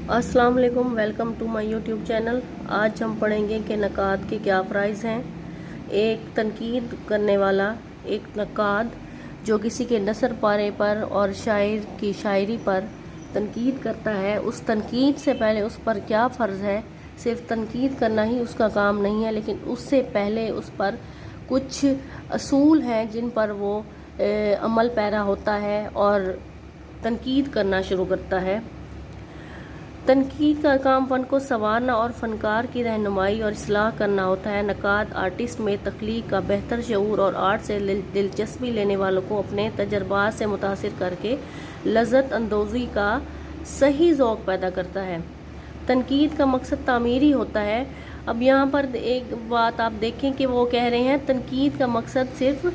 अस्सलाम वालेकुम, welcome to my YouTube channel. आज हम पढ़ेंगे कि नक़ाद के क्या फ़राइज़ हैं। एक तनकीद करने वाला, एक नक़ाद जो किसी के नसर पारे पर और शायर की शायरी पर तनकीद करता है, उस तनकीद से पहले उस पर क्या फ़र्ज़ है। सिर्फ तनकीद करना ही उसका काम नहीं है, लेकिन उससे पहले उस पर कुछ असूल हैं जिन पर वो अमल पैरा होता है और तनकीद करना शुरू करता है। तनकीद का काम फ़न को संवारना और फ़नकार की रहनुमाई और इस्लाह करना होता है। नक़ाद आर्टिस्ट में तख्लीक का बेहतर शऊर और आर्ट से दिलचस्पी लेने वालों को अपने तजर्बात से मुतासिर करके लज़्ज़त अंदोज़ी का सही ज़ौक़ पैदा करता है। तनकीद का मकसद तामीरी होता है। अब यहाँ पर एक बात आप देखें कि वो कह रहे हैं तनकीद का मकसद सिर्फ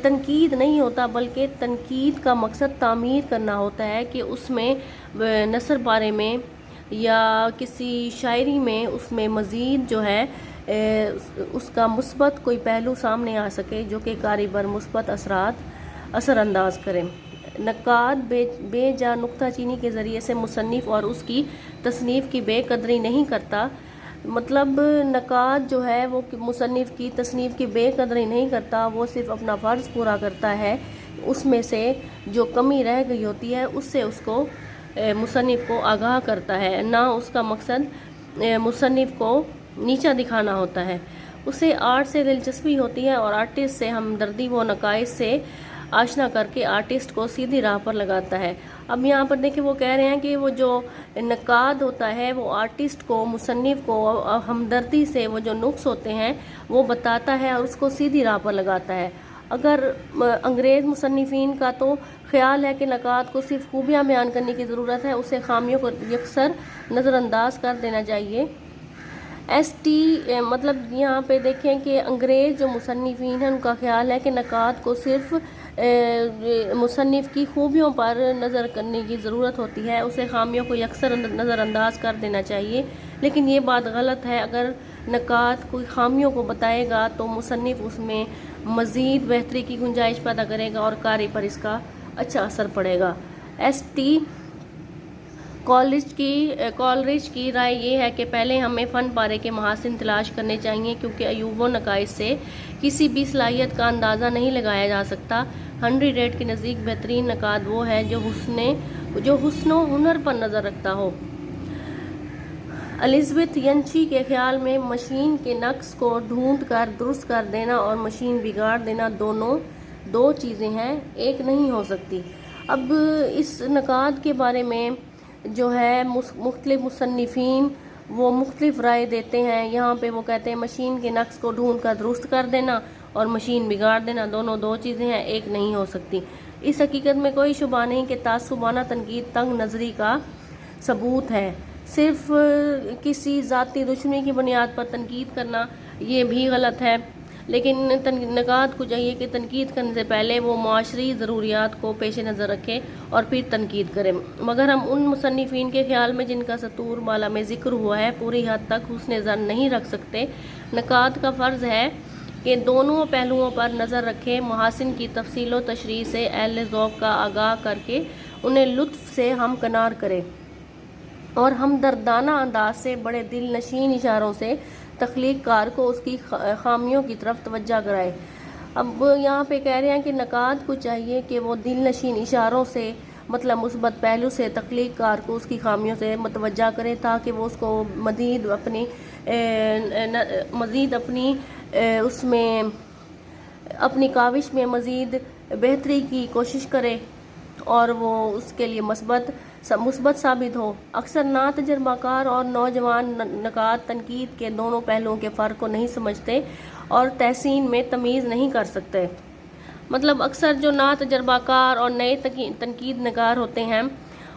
तनकीद नहीं होता, बल्कि तनकीद का मकसद तामीर करना होता है कि उसमें नसर पारे में या किसी शायरी में उसमें मज़ीद जो है उसका मुस्बत कोई पहलू सामने आ सके जो कि कारी पर मुस्बत असरांदाज करें। नक़ाद बेजा नुक्ता चीनी के ज़रिए से मुसन्निफ़ और उसकी तसनीफ़ की बेकदरी नहीं करता। मतलब नक़ाद जो है वो मुसन्निफ़ की तसनीफ़ की बेकदरी नहीं करता, वो सिर्फ़ अपना फ़र्ज़ पूरा करता है। उसमें से जो कमी रह गई होती है उससे उसको मुसन्निफ़ को आगाह करता है, ना उसका मकसद मुसन्निफ़ को नीचा दिखाना होता है। उसे आर्ट से दिलचस्पी होती है और आर्टिस्ट से हमदर्दी वो नक़ाइस से आशना करके आर्टिस्ट को सीधी राह पर लगाता है। अब यहाँ पर देखिए वो कह रहे हैं कि वो जो नक़ाद होता है वो आर्टिस्ट को, मुसन्निफ़ को हमदर्दी से वो जो नुक्स होते हैं वो बताता है और उसको सीधी राह पर लगाता है। अगर अंग्रेज़ मुसन्निफ़ीन का तो ख़्याल है कि नक़ाद को सिर्फ खूबियाँ बयान करने की ज़रूरत है, उसे खामियों को यकसर नज़रअंदाज कर देना चाहिए। मतलब यहाँ पे देखें कि अंग्रेज़ जो मुसन्निफ़ीन हैं उनका ख़्याल है कि नक़ाद को सिर्फ मुसन्निफ़ की खूबियों पर नज़र करने की ज़रूरत होती है, उसे खामियों को यकसर नज़रअंदाज कर देना चाहिए। लेकिन ये बात गलत है। अगर नक़ाद कोई खामियों को बताएगा तो मुसन्निफ़ उसमें मज़ीद बेहतरी की गुंजाइश पैदा करेगा और कारी पर इसका अच्छा असर पड़ेगा। कॉलरिज की राय ये है कि पहले हमें फ़न पारे के महासिन तलाश करने चाहिए, क्योंकि अयूब व नक़ाइस से किसी भी सलाहियत का अंदाज़ा नहीं लगाया जा सकता। हेनरी रेड के नज़दीक बेहतरीन नक़ाद वो है जो हुस्न व हुनर पर नज़र रखता हो। एलिज़ाबेथ यंची के ख्याल में मशीन के नक्स को ढूंढ कर दुरुस्त कर देना और मशीन बिगाड़ देना दोनों दो चीज़ें हैं, एक नहीं हो सकती। अब इस नक़ाद के बारे में जो है मुख्तलिफ मुसन्निफ़ीन वो मुख्तलिफ राय देते हैं। यहाँ पे वो कहते हैं मशीन के नक्स को ढूंढ कर दुरुस्त कर देना और मशीन बिगाड़ देना दोनों दो चीज़ें हैं, एक नहीं हो सकती। इस हकीकत में कोई शुबा नहीं कि तासुबाना तनकीद तंग नज़री का सबूत है। सिर्फ किसी ज़ाती दुश्मनी की बुनियाद पर तनकीद करना ये भी गलत है। लेकिन नक़ाद को चाहिए कि तनकीद करने से पहले वो माशरी ज़रूरियात को पेश नज़र रखे और फिर तनकीद करें। मगर हम उन मुसन्निफ़ीन के ख्याल में जिनका सतूर माला में ज़िक्र हुआ है पूरी हद तक हुस्न ज़न नहीं रख सकते। नक़ाद का फ़र्ज़ है कि दोनों पहलुओं पर नज़र रखे, महासिन की तफसील व तशरीह से अहले ज़ौक़ का आगाह करके उन्हें लुत्फ़ से हमकनार करे और हमदर्दाना अंदाज से बड़े दिल नशीन इशारों से तख्लीक कार को उसकी खामियों की तरफ तवज्जो कराए। अब यहाँ पे कह रहे हैं कि नक़ाद को चाहिए कि वो दिल नशीन इशारों से, मतलब मुस्बत पहलू से तख्लीक कार को उसकी खामियों से मतवज्जा करे, ताकि वो उसको मज़ीद अपनी उसमें अपनी काविश में मज़ीद बेहतरी की कोशिश करे और वो उसके लिए मुस्बत साबित हो। अक्सर ना तजर्बाकार और नौजवान नक़ाद तनकीद के दोनों पहलुओं के फ़र्क को नहीं समझते और तहसीन में तमीज़ नहीं कर सकते। मतलब अक्सर जो ना तजर्बाकार और नए तनकीद नगार होते हैं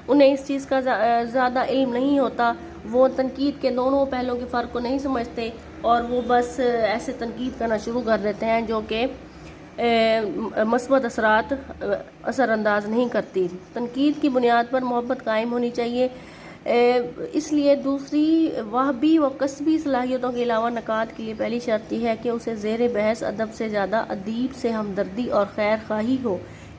उन्हें इस चीज़ का ज़्यादा इल्म नहीं होता, वो तनकीद के दोनों पहलुओं के फ़र्क को नहीं समझते और वो बस ऐसे तनकीद करना शुरू कर देते हैं जो कि मस्बत असरांदाज नहीं करती। तनकीद की बुनियाद पर मोहब्बत कायम होनी चाहिए। इसलिए दूसरी वाहबी व कसबी सलाहियतों के अलावा नक़ाद के लिए पहली शर्त यह है कि उसे ज़ेर बहस अदब से ज़्यादा अदीब से हमदर्दी और खैर खाही हो,